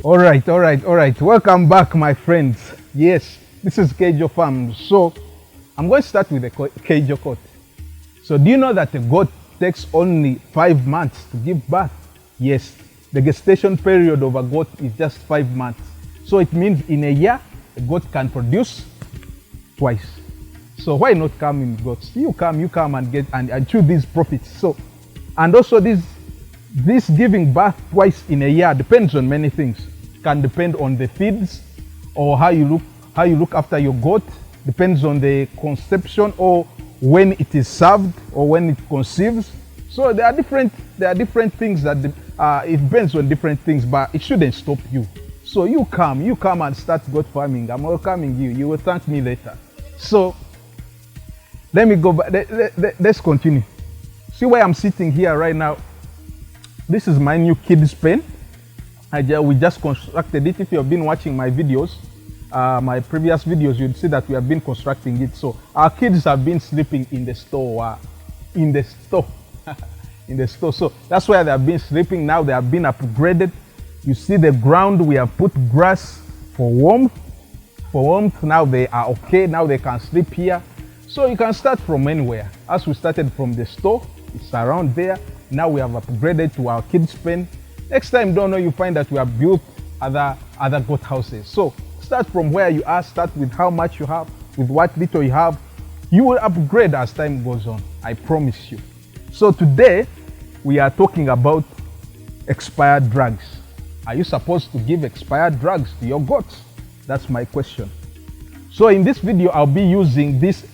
All right. Welcome back, my friends. Yes, this is Kayjo Farm. So, I'm going to start with the Kayjo goat. So, do you know that a goat takes only 5 months to give birth? Yes, the gestation period of a goat is just 5 months. So, it means in a year, a goat can produce twice. So, why not come in goats? You come and get and chew these profits. So, and also this giving birth twice in a year depends on many things. Can depend on the feeds or how you look after your goat. Depends on the conception or when it is served or when it conceives. So there are different things that it depends on different things, but it shouldn't stop you. So you come and start goat farming. I'm welcoming you. You will thank me later. So let me go back. Let's continue. See where I'm sitting here right now. This is my new kids pen. We just constructed it. If you have been watching my videos, my previous videos, you'd see that we have been constructing it. So our kids have been sleeping in the store, in the store. So that's where they have been sleeping. Now they have been upgraded. You see the ground, we have put grass for warmth. Now they are okay. Now they can sleep here. So you can start from anywhere. As we started from the store, it's around there. Now we have upgraded to our kids pen. Next time, don't know, you find that we have built other goat houses. So start from where you are, start with how much you have, with what little you have. You will upgrade as time goes on, I promise you. So today, we are talking about expired drugs. Are you supposed to give expired drugs to your goats? That's my question. So in this video, I'll be using this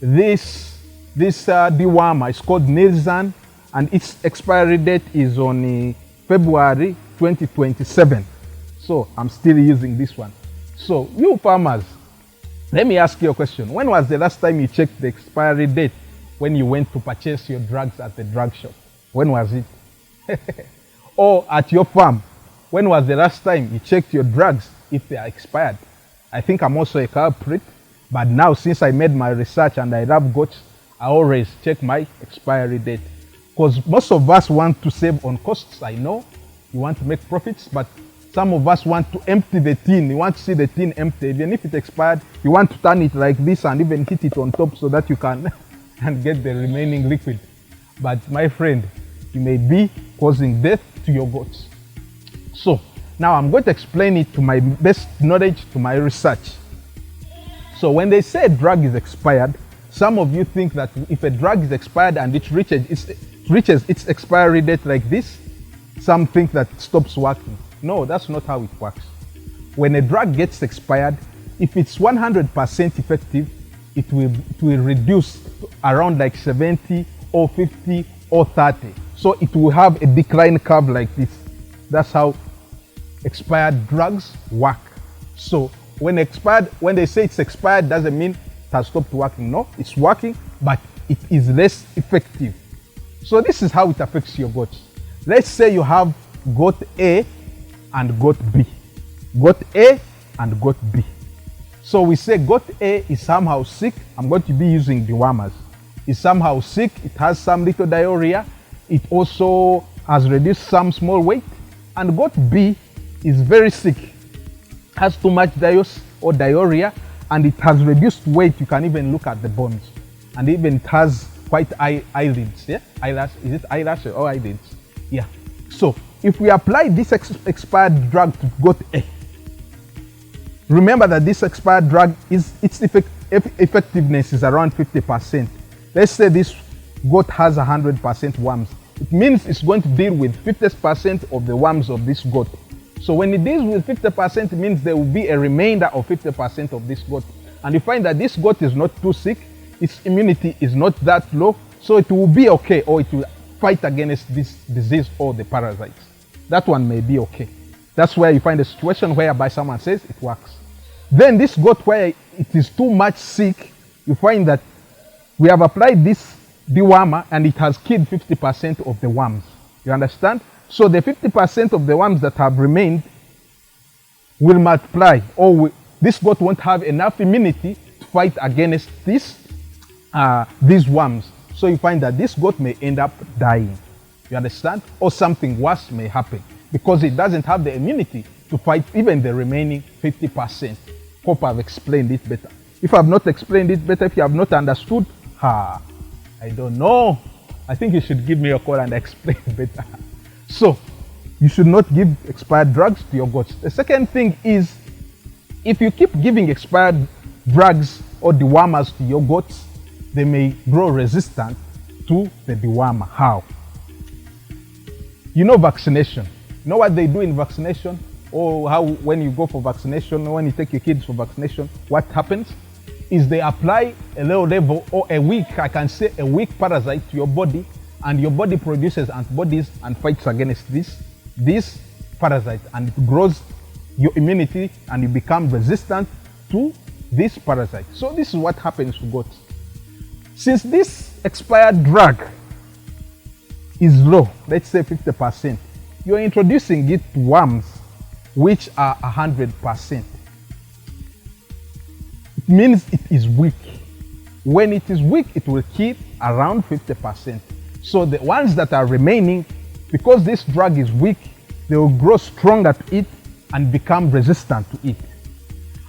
dewormer. It's called Nilsan, and its expiry date is on February 2027. So I'm still using this one. So you farmers, let me ask you a question. When was the last time you checked the expiry date when you went to purchase your drugs at the drug shop? When was it? Or at your farm, when was the last time you checked your drugs if they are expired? I think I'm also a culprit, but now since I made my research and I love goats, I always check my expiry date. Because most of us want to save on costs. I know you want to make profits, but some of us want to empty the tin. You want to see the tin empty. Even if it expired, you want to turn it like this and even hit it on top so that you can and get the remaining liquid. But my friend, you may be causing death to your goats. So now I'm going to explain it to my best knowledge, to my research. So when they say a drug is expired, some of you think that if a drug is expired and it reaches its expiry date like this, some think that it stops working. No, that's not how it works. When a drug gets expired, if it's 100% effective, it will reduce to around like 70 or 50 or 30. So it will have a decline curve like this. That's how expired drugs work. So when they say it's expired, doesn't mean it has stopped working. No, it's working, but it is less effective. So this is how it affects your goats. Let's say you have goat A and goat B. Goat A and goat B. So we say goat A is somehow sick. I'm going to be using dewormers. It's somehow sick. It has some little diarrhea. It also has reduced some small weight. And goat B is very sick. Has too much diarrhea, and it has reduced weight. You can even look at the bones. And even it has quite eyelids, yeah? Eyelash, is it eyelash or eyelids? Yeah. So if we apply this expired drug to goat A, remember that this expired drug its effectiveness is around 50%. Let's say this goat has 100% worms. It means it's going to deal with 50% of the worms of this goat. So when it deals with 50%, it means there will be a remainder of 50% of this goat. And you find that this goat is not too sick, its immunity is not that low, so it will be okay, or it will fight against this disease or the parasites. That one may be okay. That's where you find a situation whereby someone says it works. Then this goat where it is too much sick, you find that we have applied this dewormer and it has killed 50% of the worms. You understand? So the 50% of the worms that have remained will multiply, or this goat won't have enough immunity to fight against these worms. So you find that this goat may end up dying. You understand? Or something worse may happen because it doesn't have the immunity to fight even the remaining 50%. Hope I've explained it better. If I've not explained it better, if you have not understood, I don't know. I think you should give me a call and explain better. So, you should not give expired drugs to your goats. The second thing is, if you keep giving expired drugs or dewormers to your goats, they may grow resistant to the dewormer. How? You know vaccination. You know what they do in vaccination? Or how when you go for vaccination, or when you take your kids for vaccination, what happens is they apply a low level or a weak, I can say a weak parasite to your body, and your body produces antibodies and fights against this parasite, and it grows your immunity and you become resistant to this parasite. So this is what happens to goats. Since this expired drug is low, let's say 50%, you're introducing it to worms which are 100%. It means it is weak. When it is weak, it will keep around 50%. So the ones that are remaining, because this drug is weak, they will grow stronger to it and become resistant to it.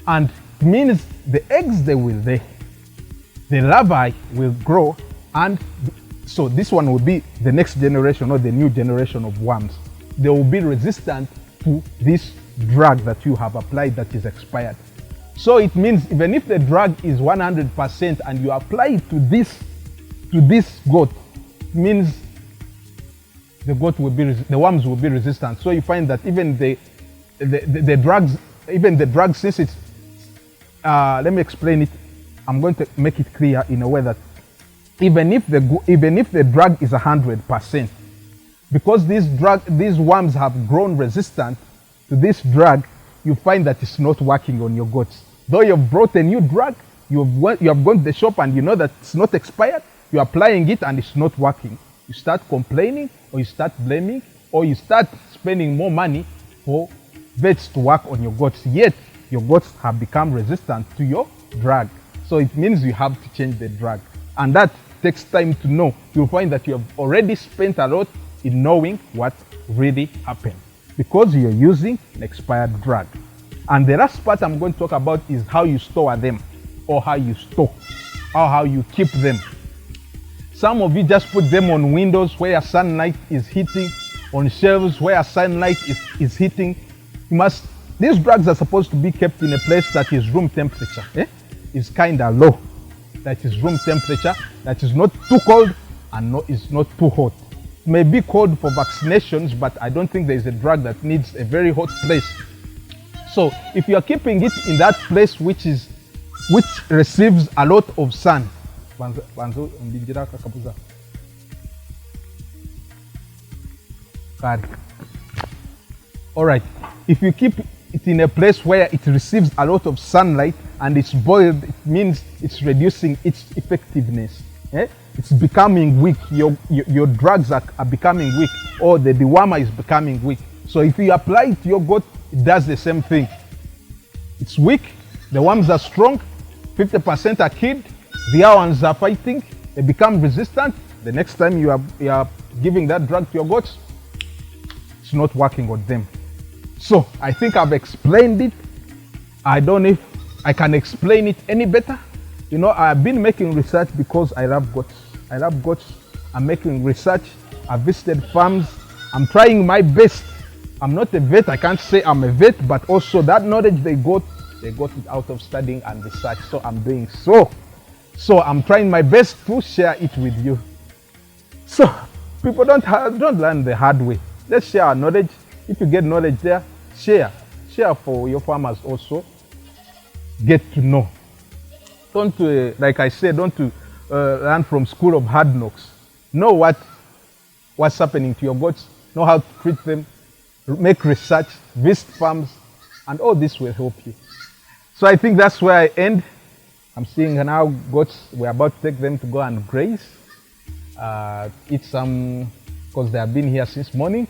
And it means the eggs they will lay, the larvae will grow, and so this one will be the next generation or the new generation of worms. They will be resistant to this drug that you have applied that is expired. So it means even if the drug is 100% and you apply it to this goat, it means the worms will be resistant. So you find that even the drugs, since it's let me explain it. I'm going to make it clear in a way that even if the drug is 100%, because these worms have grown resistant to this drug, you find that it's not working on your goats. Though you've brought a new drug, you have gone to the shop and you know that it's not expired, you're applying it and it's not working. You start complaining, or you start blaming, or you start spending more money for vets to work on your goats, yet your goats have become resistant to your drug. So it means you have to change the drug. And that takes time to know. You'll find that you have already spent a lot in knowing what really happened, because you're using an expired drug. And the last part I'm going to talk about is how you store them, or how you store, or how you keep them. Some of you just put them on windows where sunlight is hitting, on shelves where sunlight is hitting. These drugs are supposed to be kept in a place that is room temperature. It's kind of low. That is room temperature, that is not too cold and is not too hot. It may be cold for vaccinations, but I don't think there is a drug that needs a very hot place. So if you are keeping it in that place which receives a lot of sun, all right, if you keep it in a place where it receives a lot of sunlight and it's boiled, it means it's reducing its effectiveness. It's becoming weak. Your drugs are becoming weak, or the dewormer is becoming weak. So if you apply it to your goat, it does the same thing. It's weak, the worms are strong, 50% are killed, the other ones are fighting, they become resistant. The next time you are giving that drug to your goats, it's not working on them. So I think I've explained it. I don't know if I can explain it any better. You know, I've been making research because I love goats. I love goats. I'm making research. I've visited farms. I'm trying my best. I'm not a vet. I can't say I'm a vet, but also that knowledge they got it out of studying and research. So I'm doing so. So I'm trying my best to share it with you. So people don't learn the hard way. Let's share our knowledge. If you get knowledge there, share for your farmers also. Get to know. Don't like I said, don't learn from school of hard knocks. Know what's happening to your goats. Know how to treat them. Make research. Visit farms, and all this will help you. So I think that's where I end. I'm seeing now goats. We're about to take them to go and graze. Eat some, because they have been here since morning.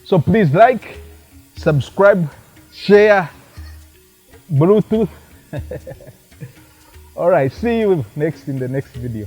So please like, subscribe, share, Bluetooth. All right, see you in the next video.